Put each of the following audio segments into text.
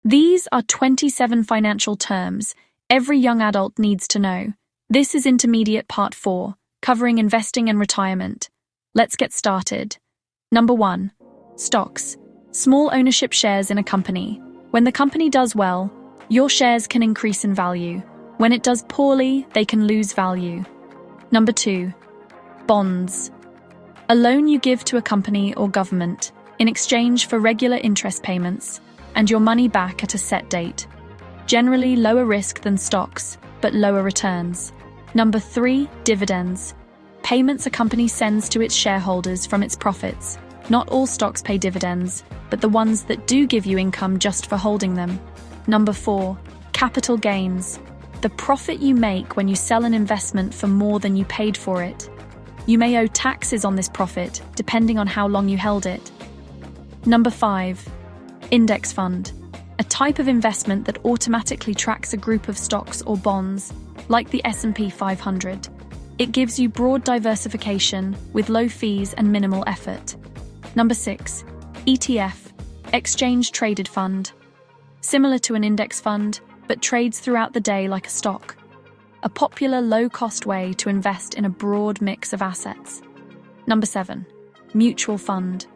These are 27 financial terms every young adult needs to know. This is Intermediate Part 4, covering investing and retirement. Let's get started. Number 1. Stocks. Small ownership shares in a company. When the company does well, your shares can increase in value. When it does poorly, they can lose value. Number 2. Bonds. A loan you give to a company or government in exchange for regular interest payments and your money back at a set date. Generally lower risk than stocks, but lower returns. Number 3. Dividends. Payments a company sends to its shareholders from its profits. Not all stocks pay dividends, but the ones that do give you income just for holding them. Number 4. Capital gains. The profit you make when you sell an investment for more than you paid for it. You may owe taxes on this profit, depending on how long you held it. Number 5. Index fund. A type of investment that automatically tracks a group of stocks or bonds, like the S&P 500. It gives you broad diversification with low fees and minimal effort. Number 6. ETF. Exchange traded fund. Similar to an index fund, but trades throughout the day like a stock. A popular low-cost way to invest in a broad mix of assets. Number 7. Mutual fund.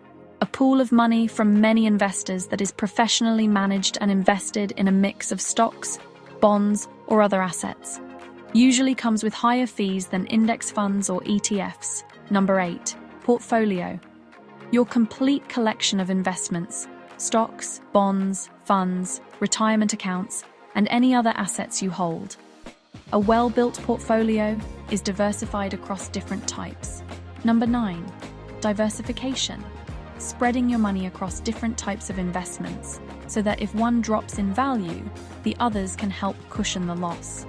A pool of money from many investors that is professionally managed and invested in a mix of stocks, bonds, or other assets. Usually comes with higher fees than index funds or ETFs. Number 8. Portfolio. Your complete collection of investments, stocks, bonds, funds, retirement accounts, and any other assets you hold. A well-built portfolio is diversified across different types. Number 9. Diversification. Spreading your money across different types of investments so that if one drops in value, the others can help cushion the loss.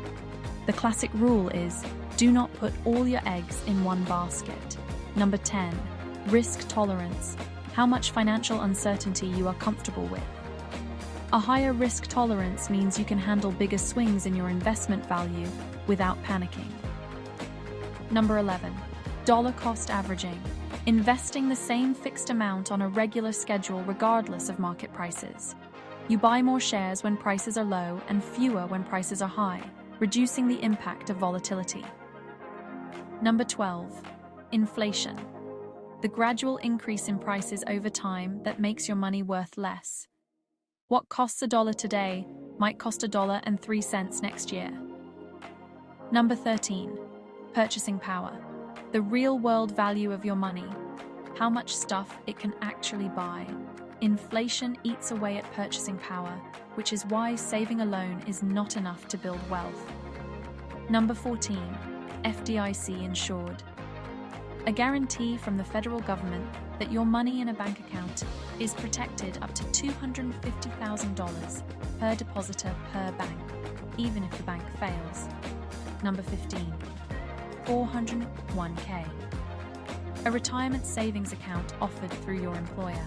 The classic rule is, do not put all your eggs in one basket. Number 10. Risk tolerance. How much financial uncertainty you are comfortable with. A higher risk tolerance means you can handle bigger swings in your investment value without panicking. Number 11. Dollar cost averaging. Investing the same fixed amount on a regular schedule regardless of market prices. You buy more shares when prices are low and fewer when prices are high, reducing the impact of volatility. Number 12. Inflation. The gradual increase in prices over time that makes your money worth less. What costs $1 today might cost $1.03 next year. Number 13. Purchasing power. The real-world value of your money. How much stuff it can actually buy. Inflation eats away at purchasing power, which is why saving alone is not enough to build wealth. Number 14. FDIC Insured. A guarantee from the federal government that your money in a bank account is protected up to $250,000 per depositor per bank, even if the bank fails. Number 15. 401k. A retirement savings account offered through your employer.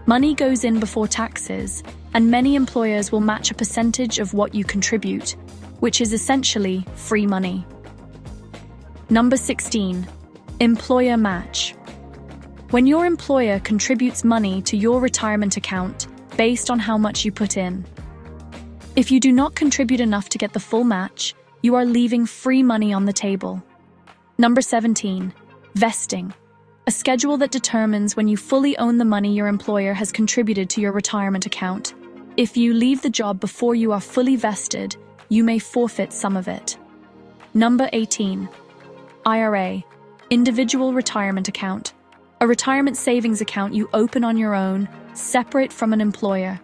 Money goes in before taxes, and many employers will match a percentage of what you contribute, which is essentially free money. Number 16. Employer match. When your employer contributes money to your retirement account based on how much you put in. If you do not contribute enough to get the full match, you are leaving free money on the table. Number 17. Vesting. A schedule that determines when you fully own the money your employer has contributed to your retirement account. If you leave the job before you are fully vested, you may forfeit some of it. Number 18. IRA. Individual retirement account. A retirement savings account you open on your own, separate from an employer.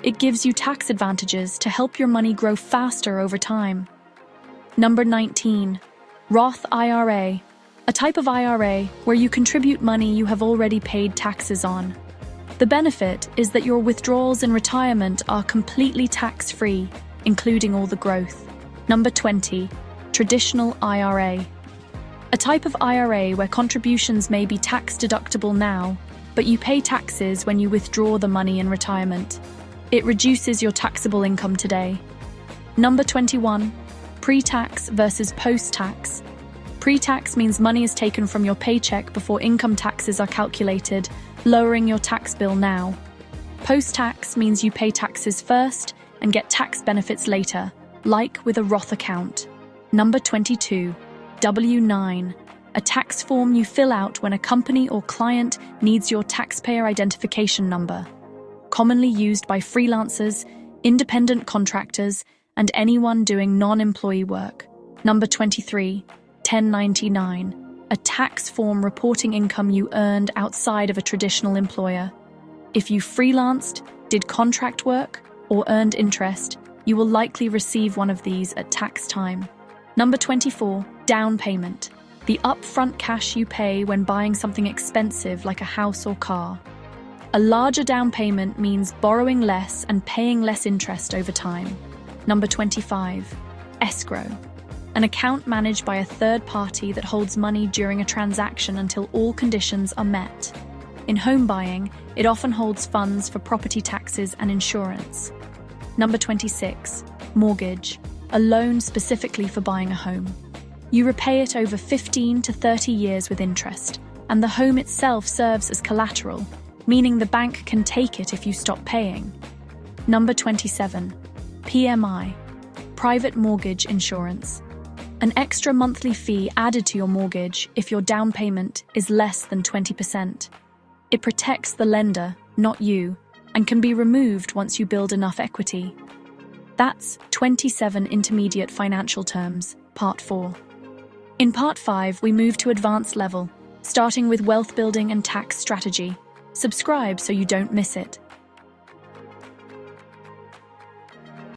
It gives you tax advantages to help your money grow faster over time. Number 19. Roth IRA. A type of IRA where you contribute money you have already paid taxes on. The benefit is that your withdrawals in retirement are completely tax-free, including all the growth. Number 20. Traditional IRA. A type of IRA where contributions may be tax-deductible now, but you pay taxes when you withdraw the money in retirement. It reduces your taxable income today. Number 21. Pre-tax versus post-tax. Pre-tax means money is taken from your paycheck before income taxes are calculated, lowering your tax bill now. Post-tax means you pay taxes first and get tax benefits later, like with a Roth account. Number 22. W-9. A tax form you fill out when a company or client needs your taxpayer identification number. Commonly used by freelancers, independent contractors, and anyone doing non-employee work. Number 23. 1099. A tax form reporting income you earned outside of a traditional employer. If you freelanced, did contract work, or earned interest, you will likely receive one of these at tax time. Number 24. Down payment. The upfront cash you pay when buying something expensive like a house or car. A larger down payment means borrowing less and paying less interest over time. Number 25. Escrow. An account managed by a third party that holds money during a transaction until all conditions are met. In home buying, it often holds funds for property taxes and insurance. Number 26. Mortgage. A loan specifically for buying a home. You repay it over 15 to 30 years with interest, and the home itself serves as collateral, meaning the bank can take it if you stop paying. Number 27. PMI. Private mortgage insurance. An extra monthly fee added to your mortgage if your down payment is less than 20%. It protects the lender, not you, and can be removed once you build enough equity. That's 27 intermediate financial terms, Part 4. In Part 5, we move to advanced level, starting with wealth building and tax strategy. Subscribe so you don't miss it.